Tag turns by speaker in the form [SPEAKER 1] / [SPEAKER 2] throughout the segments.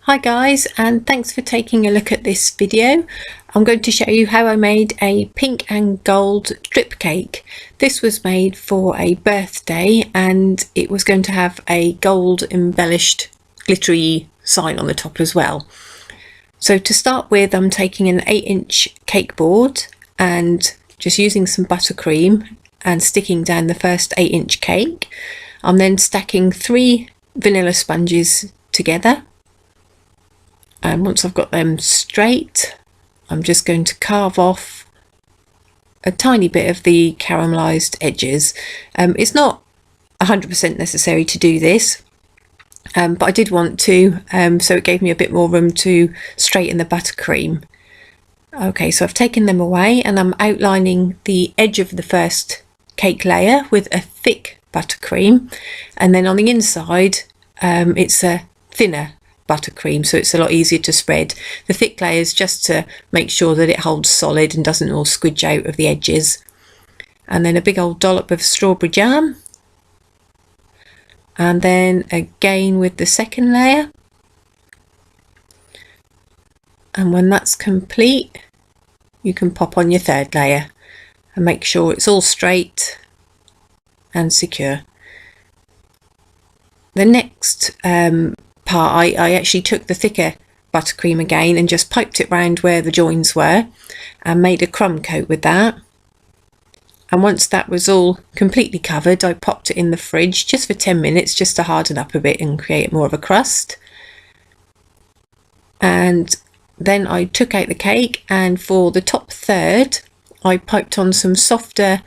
[SPEAKER 1] Hi guys, and thanks for taking a look at this video. I'm going to show you how I made a pink and gold drip cake. This was made for a birthday and it was going to have a gold embellished glittery sign on the top as well. So to start with, I'm taking an 8-inch cake board and just using some buttercream and sticking down the first 8-inch cake. I'm then stacking 3 vanilla sponges together. And once I've got them straight, I'm just going to carve off a tiny bit of the caramelised edges. It's not 100% necessary to do this, but I did want to, so it gave me a bit more room to straighten the buttercream. Okay, so I've taken them away and I'm outlining the edge of the first cake layer with a thick buttercream, and then on the inside it's a thinner buttercream, so it's a lot easier to spread. The thick layers just to make sure that it holds solid and doesn't all squidge out of the edges. And then a big old dollop of strawberry jam, and then again with the second layer. And when that's complete, you can pop on your third layer and make sure it's all straight and secure. The next part, I actually took the thicker buttercream again and just piped it round where the joins were and made a crumb coat with that. And once that was all completely covered, I popped it in the fridge just for 10 minutes just to harden up a bit and create more of a crust. And then I took out the cake, and for the top third I piped on some softer,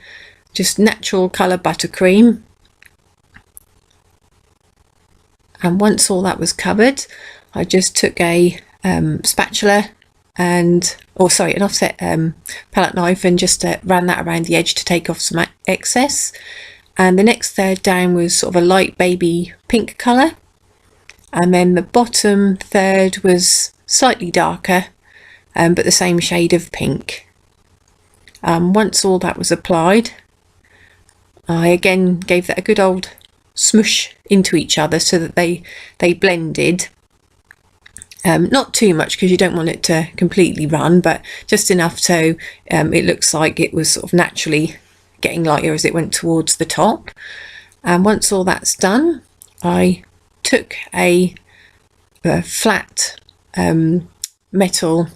[SPEAKER 1] just natural colour buttercream. And once all that was covered, I just took a spatula and, an offset palette knife, and just ran that around the edge to take off some excess. And the next third down was sort of a light baby pink colour, and then the bottom third was slightly darker, but the same shade of pink. Once all that was applied, I again gave that a good old smush into each other so that they blended. Not too much because you don't want it to completely run, but just enough so it looks like it was sort of naturally getting lighter as it went towards the top. And once all that's done, I took a flat metal,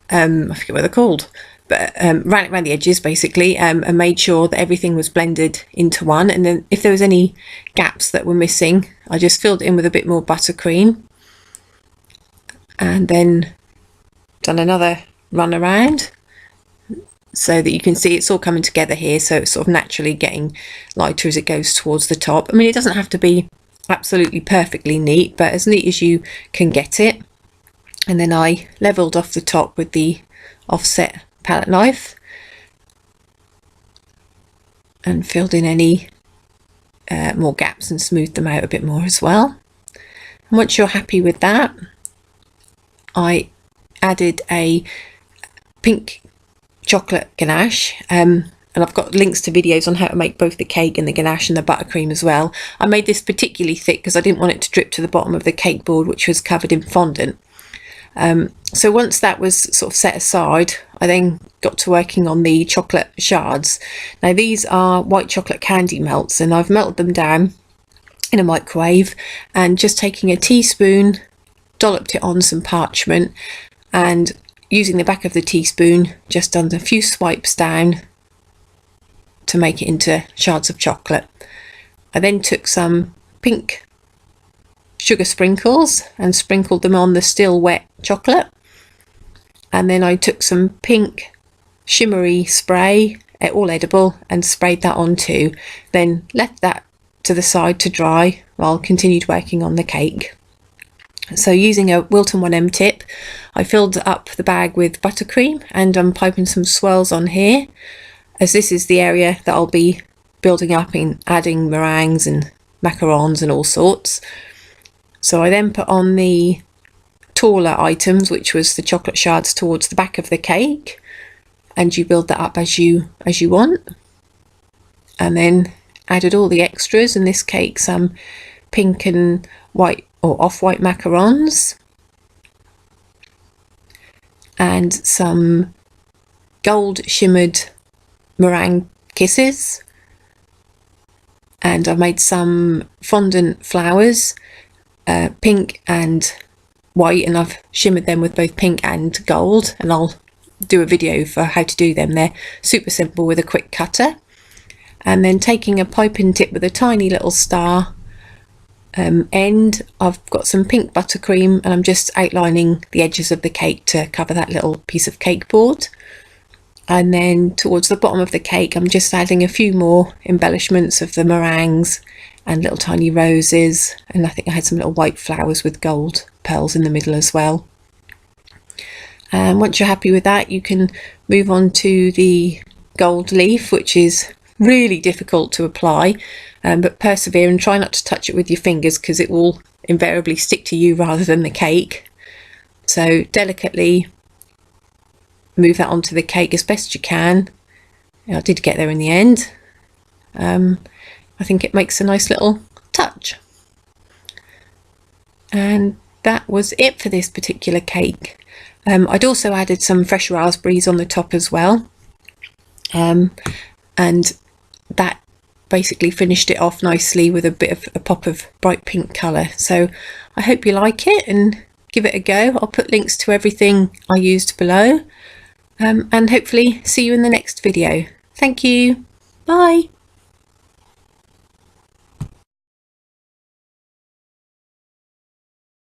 [SPEAKER 1] I forget what they're called, but ran it around the edges basically, and made sure that everything was blended into one. And then if there was any gaps that were missing, I just filled it in with a bit more buttercream, and then done another run around so that you can see it's all coming together here, so it's sort of naturally getting lighter as it goes towards the top. I mean, it doesn't have to be absolutely perfectly neat, but as neat as you can get it. And then I levelled off the top with the offset palette knife and filled in any more gaps and smoothed them out a bit more as well. And once you're happy with that, I added a pink chocolate ganache, and I've got links to videos on how to make both the cake and the ganache and the buttercream as well. I made this particularly thick because I didn't want it to drip to the bottom of the cake board, which was covered in fondant. So once that was sort of set aside, I then got to working on the chocolate shards. Now these are white chocolate candy melts, and I've melted them down in a microwave, and just taking a teaspoon, dolloped it on some parchment, and using the back of the teaspoon just done a few swipes down to make it into shards of chocolate. I then took some pink sugar sprinkles and sprinkled them on the still wet chocolate, and then I took some pink shimmery spray, all edible, and sprayed that on too, then left that to the side to dry while continued working on the cake. So using a Wilton 1M tip, I filled up the bag with buttercream, and I'm piping some swirls on here, as this is the area that I'll be building up in adding meringues and macarons and all sorts. So I then put on the taller items, which was the chocolate shards, towards the back of the cake, and you build that up as you want. And then added all the extras, in this cake some pink and white or off-white macarons, and some gold shimmered meringue kisses, and I've made some fondant flowers, pink and white, and I've shimmered them with both pink and gold, and I'll do a video for how to do them. They're super simple with a quick cutter. And then taking a piping tip with a tiny little star end, I've got some pink buttercream, and I'm just outlining the edges of the cake to cover that little piece of cake board. And then towards the bottom of the cake, I'm just adding a few more embellishments of the meringues and little tiny roses, and I think I had some little white flowers with gold pearls in the middle as well. And once you're happy with that, you can move on to the gold leaf, which is really difficult to apply, but persevere and try not to touch it with your fingers, because it will invariably stick to you rather than the cake. So delicately move that onto the cake as best you can. I did get there in the end. I think it makes a nice little touch. And that was it for this particular cake. I'd also added some fresh raspberries on the top as well, and that basically finished it off nicely with a bit of a pop of bright pink colour. So I hope you like it and give it a go. I'll put links to everything I used below, and hopefully see you in the next video. Thank you. Bye.